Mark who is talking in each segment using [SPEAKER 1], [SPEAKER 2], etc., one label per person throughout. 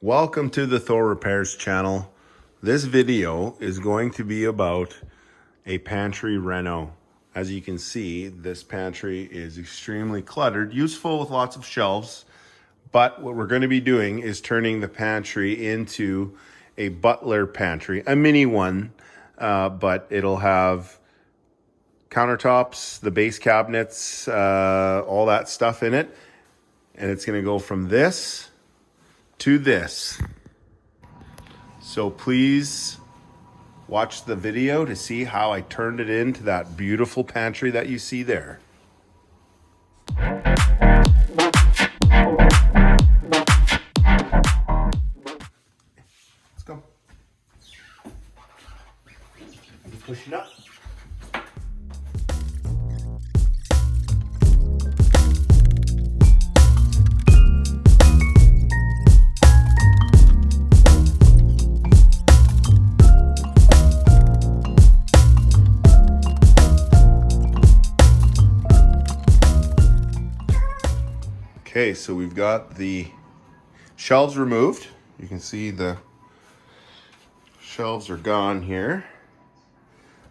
[SPEAKER 1] Welcome to the Thor Repairs channel. This video is going to be about a pantry reno. As you can see, this pantry is extremely cluttered, useful with lots of shelves, but what we're going to be doing is turning the pantry into a butler pantry, a mini one, but it'll have countertops, the base cabinets, all that stuff in it, and it's going to go from this to this. So please watch the video to see how I turned it into that beautiful pantry that you see there. Let's go. Just push it up. Okay, so we've got the shelves removed. You can see the shelves are gone here.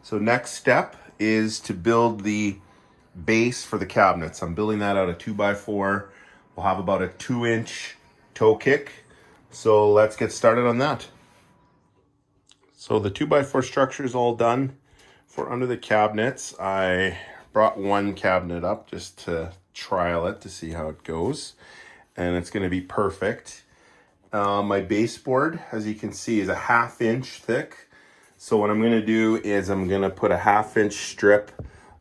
[SPEAKER 1] So next step is to build the base for the cabinets. I'm building that out of 2x4. We'll have about a 2-inch toe kick. So let's get started on that. So the 2x4 structure is all done. For under the cabinets, I brought one cabinet up just to trial it to see how it goes, and it's going to be perfect. My baseboard, as you can see, is a 1/2 inch thick. So what I'm going to do is I'm going to put a 1/2 inch strip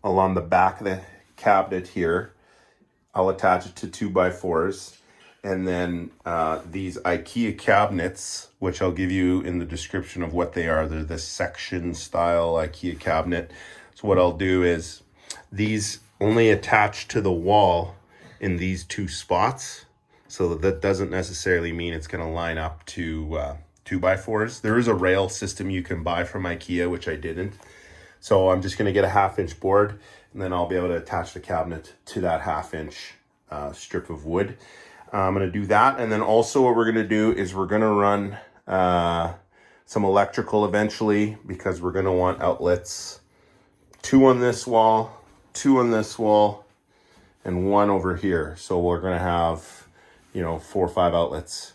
[SPEAKER 1] along the back of the cabinet here. I'll attach it to 2x4s, and then these IKEA cabinets, which I'll give you in the description of what they are. They're the section style IKEA cabinet. So what I'll do is these only attach to the wall in these two spots. So that doesn't necessarily mean it's going to line up to 2x4s. There is a rail system you can buy from IKEA, which I didn't. So I'm just going to get a 1/2 inch board, and then I'll be able to attach the cabinet to that 1/2 inch strip of wood. I'm going to do that. And then also what we're going to do is we're going to run some electrical eventually, because we're going to want outlets, 2 on this wall, 2 on this wall, and 1 over here. So we're going to have, 4 or 5 outlets.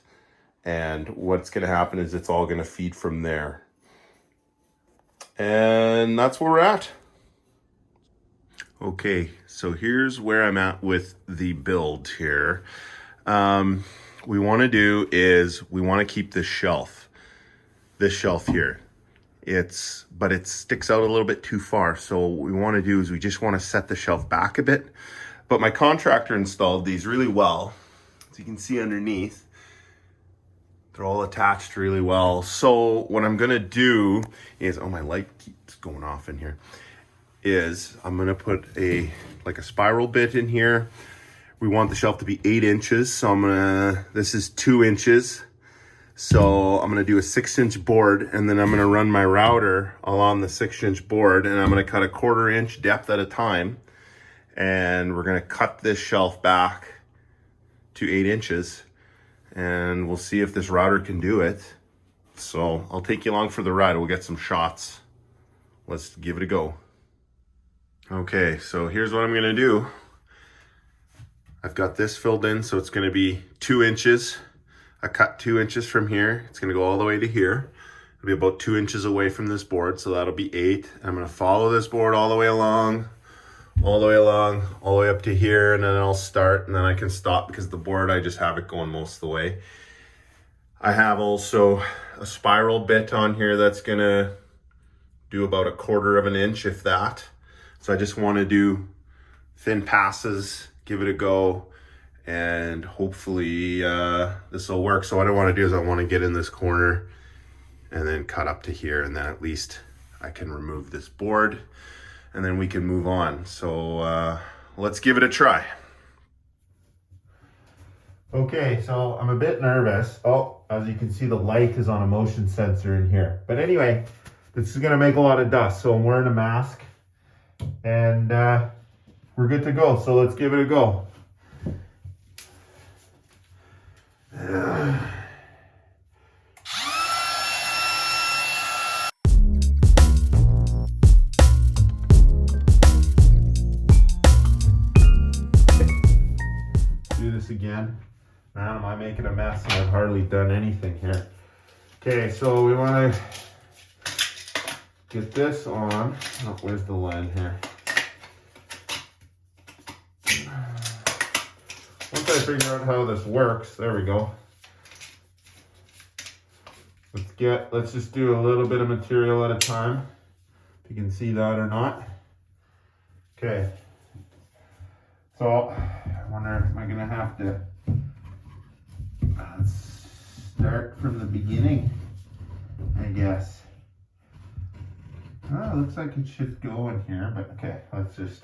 [SPEAKER 1] And what's going to happen is it's all going to feed from there. And that's where we're at. Okay, so here's where I'm at with the build here. We want to do is we want to keep this shelf here. But it sticks out a little bit too far. So what we want to do is we just want to set the shelf back a bit. But my contractor installed these really well. As you can see underneath, they're all attached really well. So what I'm going to do is, my light keeps going off in here, is I'm going to put a spiral bit in here. We want the shelf to be 8 inches. So this is 2 inches. So I'm going to do a 6-inch board, and then I'm going to run my router along the 6-inch board, and I'm going to cut a 1/4 inch depth at a time. And we're going to cut this shelf back to 8 inches, and we'll see if this router can do it. So I'll take you along for the ride. We'll get some shots. Let's give it a go. Okay, so here's what I'm going to do. I've got this filled in, so it's going to be 2 inches. I cut 2 inches from here. It's going to go all the way to here. It'll be about 2 inches away from this board, so that'll be 8. I'm going to follow this board all the way along, all the way up to here, and then I'll start, and then I can stop because the board, I just have it going most of the way. I have also a spiral bit on here that's going to do about 1/4 inch, if that. So I just want to do thin passes, give it a go, and hopefully this will work. So what I want to do is I want to get in this corner and then cut up to here, and then at least I can remove this board, and then we can move on. So let's give it a try. Okay, so I'm a bit nervous. Oh, as you can see, the light is on a motion sensor in here. But anyway, this is gonna make a lot of dust, so I'm wearing a mask, and we're good to go. So let's give it a go. again. Man, am I making a mess and I've hardly done anything here. Okay, so we want to get this on. Oh, where's the lead here? Once I figure out how this works, there we go. Let's just do a little bit of material at a time. If you can see that or not. Okay. So, I wonder if I'm gonna have to start from the beginning, I guess. Oh, looks like it should go in here, but okay, let's just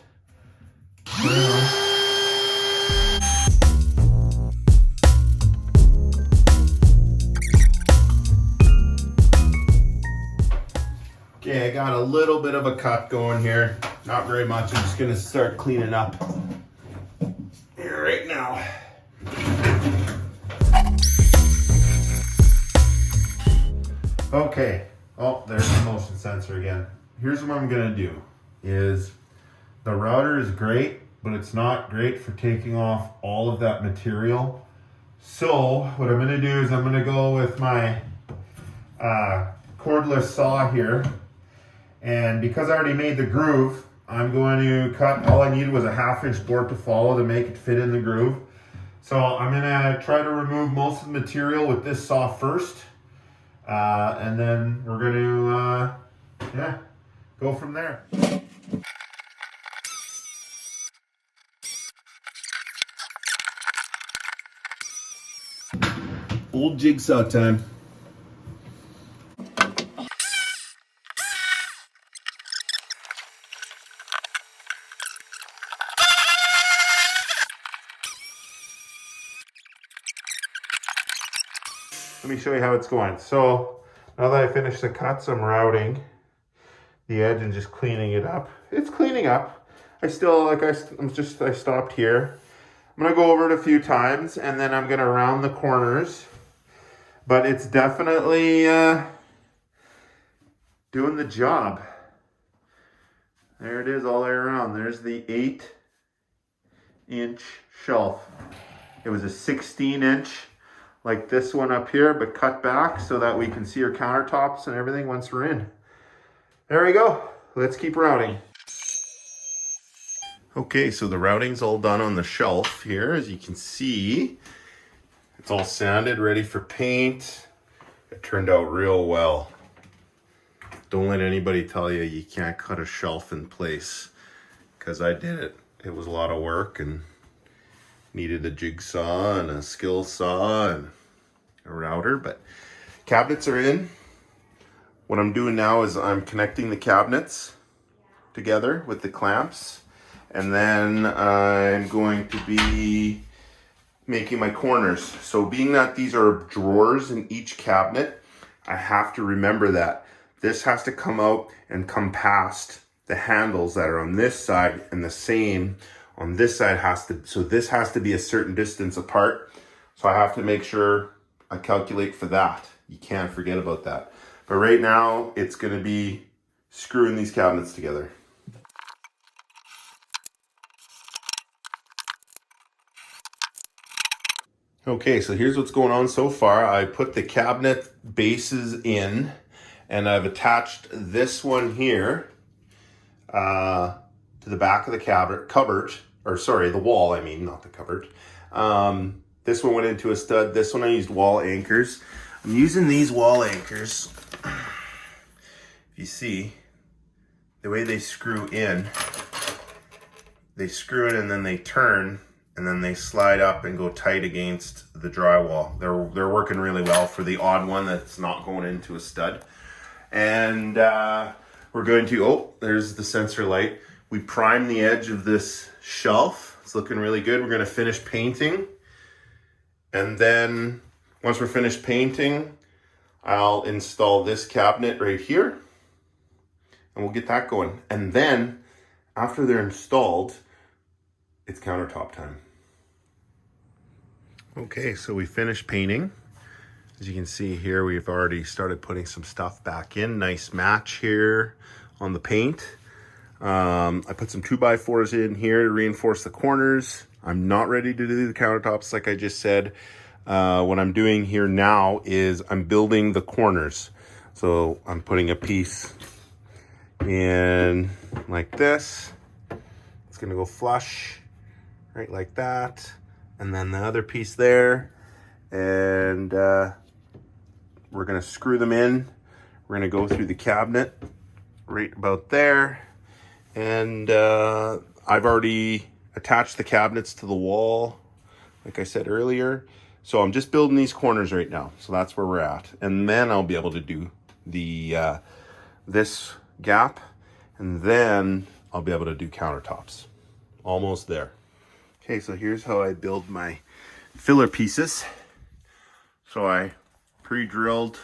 [SPEAKER 1] put it on. Okay, I got a little bit of a cut going here. Not very much. I'm just gonna start cleaning up here right now. Okay. Oh, there's the motion sensor again. Here's what I'm gonna do is the router is great, but it's not great for taking off all of that material. So what I'm gonna do is I'm gonna go with my cordless saw here. And because I already made the groove, I'm going to cut, all I needed was a 1/2 inch board to follow to make it fit in the groove. So I'm gonna try to remove most of the material with this saw first. And then we're gonna, go from there. Old jigsaw time. Let me show you how it's going. So now that I finished the cuts, I'm routing the edge and just cleaning it up. It's cleaning up. I stopped here. I'm gonna go over it a few times and then I'm gonna round the corners. But it's definitely doing the job. There it is all the way around. There's the 8-inch shelf. It was a 16-inch. Like this one up here, but cut back so that we can see our countertops and everything once we're in. There we go. Let's keep routing. Okay, so the routing's all done on the shelf here. As you can see, it's all sanded, ready for paint. It turned out real well. Don't let anybody tell you you can't cut a shelf in place, because I did it. It was a lot of work and needed a jigsaw and a skill saw and a router, but cabinets are in. What I'm doing now is I'm connecting the cabinets together with the clamps, and then I'm going to be making my corners. So being that these are drawers in each cabinet, I have to remember that this has to come out and come past the handles that are on this side, and the same on this side so this has to be a certain distance apart. So I have to make sure I calculate for that. You can't forget about that. But right now it's gonna be screwing these cabinets together. Okay, so here's what's going on so far. I put the cabinet bases in and I've attached this one here to the back of the cupboard, or sorry, the wall, I mean, not the cupboard. This one went into a stud. This one I used wall anchors. I'm using these wall anchors. If you see, the way they screw in and then they turn, and then they slide up and go tight against the drywall. They're working really well for the odd one that's not going into a stud. And we're going to, oh, there's the sensor light. We prime the edge of this shelf. It's looking really good. We're gonna finish painting. And then once we're finished painting, I'll install this cabinet right here and we'll get that going. And then after they're installed, it's countertop time. Okay, so we finished painting. As you can see here, we've already started putting some stuff back in. Nice match here on the paint. I put some 2x4s in here to reinforce the corners. I'm not ready to do the countertops like I just said. What I'm doing here now is I'm building the corners. So I'm putting a piece in like this. It's gonna go flush, right like that. And then the other piece there. And we're gonna screw them in. We're gonna go through the cabinet right about there. And I've already attached the cabinets to the wall, like I said earlier. So I'm just building these corners right now. So that's where we're at. And then I'll be able to do the this gap. And then I'll be able to do countertops. Almost there. Okay, so here's how I build my filler pieces. So I pre-drilled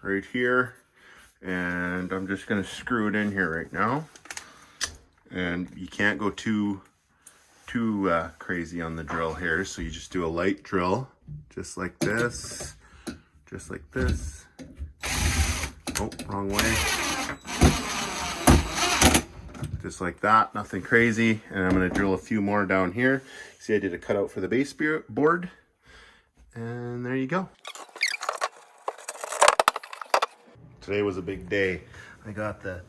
[SPEAKER 1] right here. And I'm just gonna screw it in here right now. And you can't go too crazy on the drill here, so you just do a light drill, just like this, just like this. Oh, wrong way. Just like that, nothing crazy. And I'm gonna drill a few more down here. See, I did a cutout for the baseboard, and there you go. Today was a big day. I got the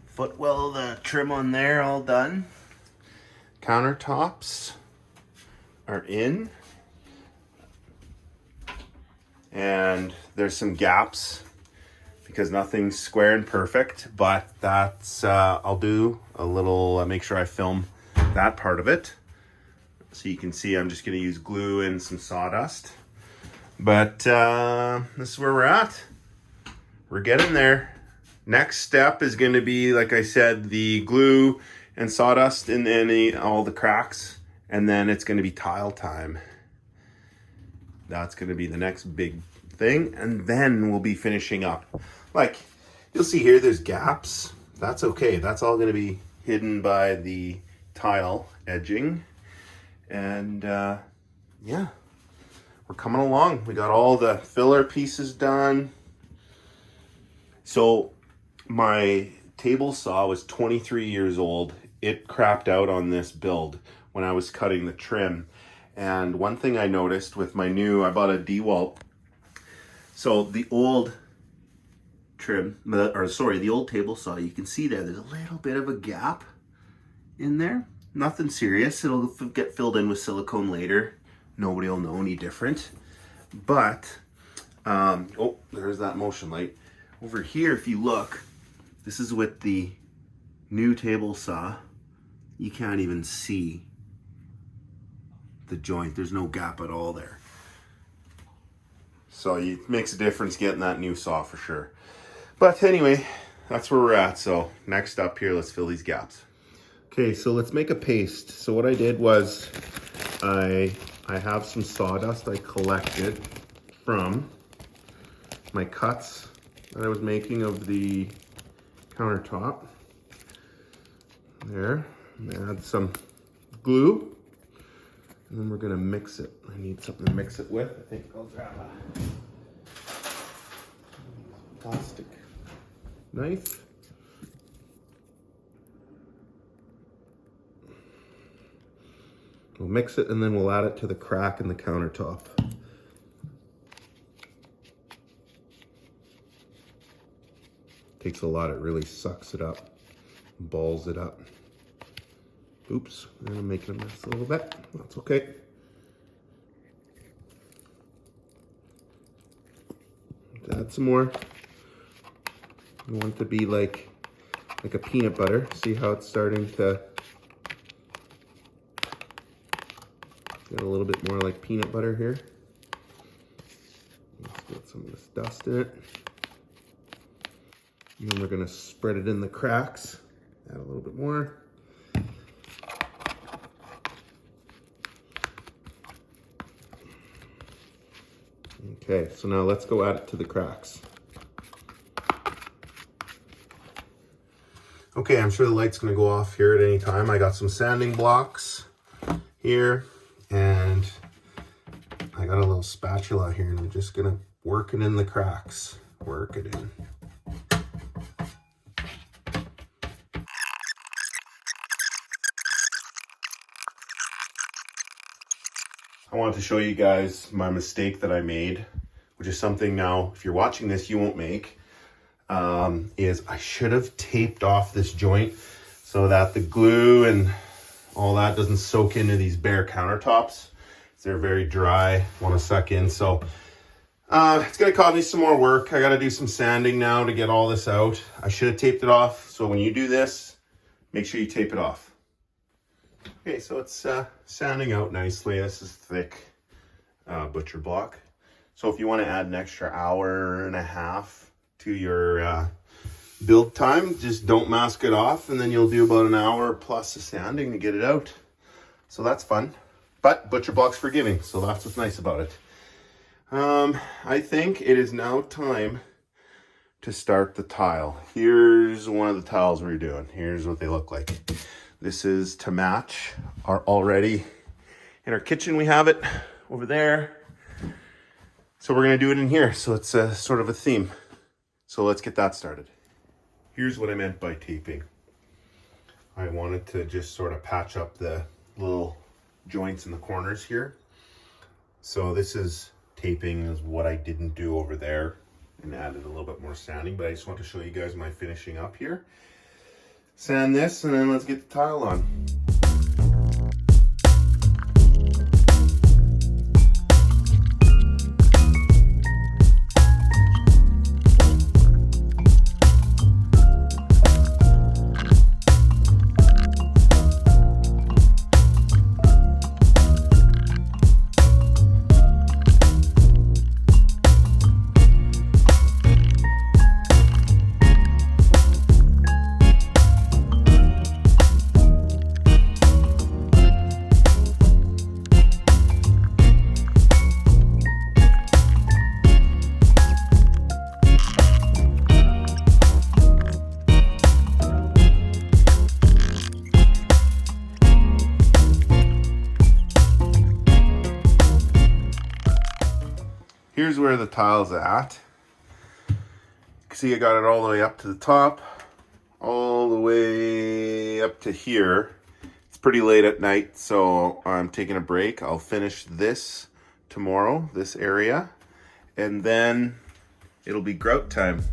[SPEAKER 1] footwell, the trim on there all done. Countertops are in. And there's some gaps because nothing's square and perfect, but that's, I'll do a little, make sure I film that part of it. So you can see I'm just gonna use glue and some sawdust. But this is where we're at. We're getting there. Next step is going to be, like I said, the glue and sawdust in all the cracks. And then it's going to be tile time. That's going to be the next big thing. And then we'll be finishing up. Like, you'll see here, there's gaps. That's okay. That's all going to be hidden by the tile edging. And yeah, we're coming along. We got all the filler pieces done. So my table saw was 23 years old. It crapped out on this build when I was cutting the trim. And one thing I noticed with my new, I bought a DeWalt. So the old trim, the old table saw, you can see there's a little bit of a gap in there. Nothing serious. It'll get filled in with silicone later. Nobody will know any different. But, oh, there's that motion light. Over here, if you look, this is with the new table saw. You can't even see the joint. There's no gap at all there. So it makes a difference getting that new saw for sure. But anyway, that's where we're at. So next up here, let's fill these gaps. Okay, so let's make a paste. So what I did was I have some sawdust I collected from my cuts that I was making of the countertop. There, add some glue, and then we're gonna mix it. I need something to mix it with. I think I'll grab a plastic knife. We'll mix it and then we'll add it to the crack in the countertop. Takes a lot, it really sucks it up, balls it up. Oops, I'm making a mess a little bit. That's okay. Add some more. You want it to be like a peanut butter. See how it's starting to get a little bit more like peanut butter here. Let's get some of this dust in it. And then we're gonna spread it in the cracks. Add a little bit more. Okay, so now let's go add it to the cracks. Okay, I'm sure the light's gonna go off here at any time. I got some sanding blocks here, and I got a little spatula here, and I'm just gonna work it in the cracks. Work it in. wanted to show you guys my mistake that I made, which is something now, if you're watching this, you won't make, is I should have taped off this joint so that the glue and all that doesn't soak into these bare countertops. They're very dry, want to suck in. So it's going to cause me some more work. I got to do some sanding now to get all this out. I should have taped it off. So when you do this, make sure you tape it off. Okay, so it's sanding out nicely. This is thick butcher block. So if you want to add an extra hour and a half to your build time, just don't mask it off, and then you'll do about an hour plus of sanding to get it out. So that's fun. But butcher block's forgiving, so that's what's nice about it. I think it is now time to start the tile. Here's one of the tiles we're doing. Here's what they look like. This is to match our already in our kitchen. We have it over there. So we're gonna do it in here. So it's a sort of a theme. So let's get that started. Here's what I meant by taping. I wanted to just sort of patch up the little joints in the corners here. So this is taping is what I didn't do over there and added a little bit more sanding, but I just want to show you guys my finishing up here. Sand this and then let's get the tile on. Here's where the tile's at. You can see I got it all the way up to the top, all the way up to here. It's pretty late at night, so I'm taking a break. I'll finish this tomorrow, this area, and then it'll be grout time.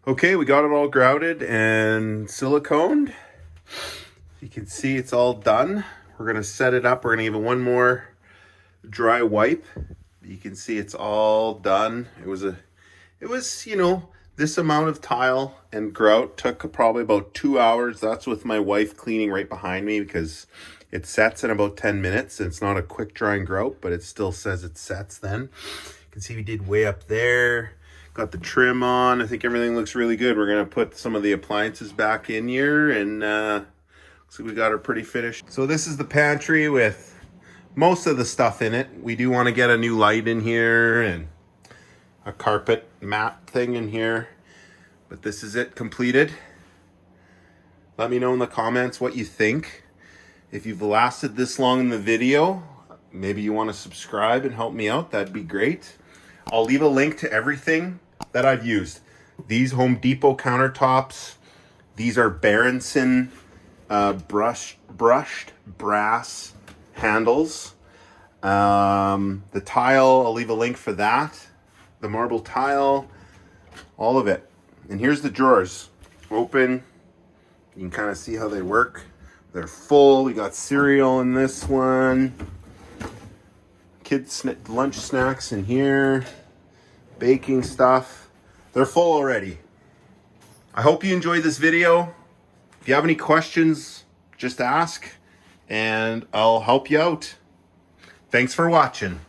[SPEAKER 1] Okay, we got it all grouted and siliconed. You can see it's all done. We're gonna set it up. We're gonna give it one more dry wipe. You can see it's all done. It was, you know, this amount of tile and grout took probably about 2 hours. That's with my wife cleaning right behind me because it sets in about 10 minutes. It's not a quick drying grout, but it still says it sets then. You can see we did way up there. Got the trim on. I think everything looks really good. We're gonna put some of the appliances back in here and looks like we got her pretty finished. So this is the pantry with most of the stuff in it. We do want to get a new light in here and a carpet mat thing in here, but this is it completed. Let me know in the comments what you think. If you've lasted this long in the video, maybe you want to subscribe and help me out. That'd be great. I'll leave a link to everything that I've used. These Home Depot countertops, these are Berenson brushed brass handles. The tile, I'll leave a link for that. The marble tile, All of it. And here's the drawers. Open. You can kind of see how they work. They're full. We got cereal in this one. Kids' lunch snacks in here. Baking stuff. They're full already. I hope you enjoyed this video. If you have any questions, just ask and I'll help you out. Thanks for watching.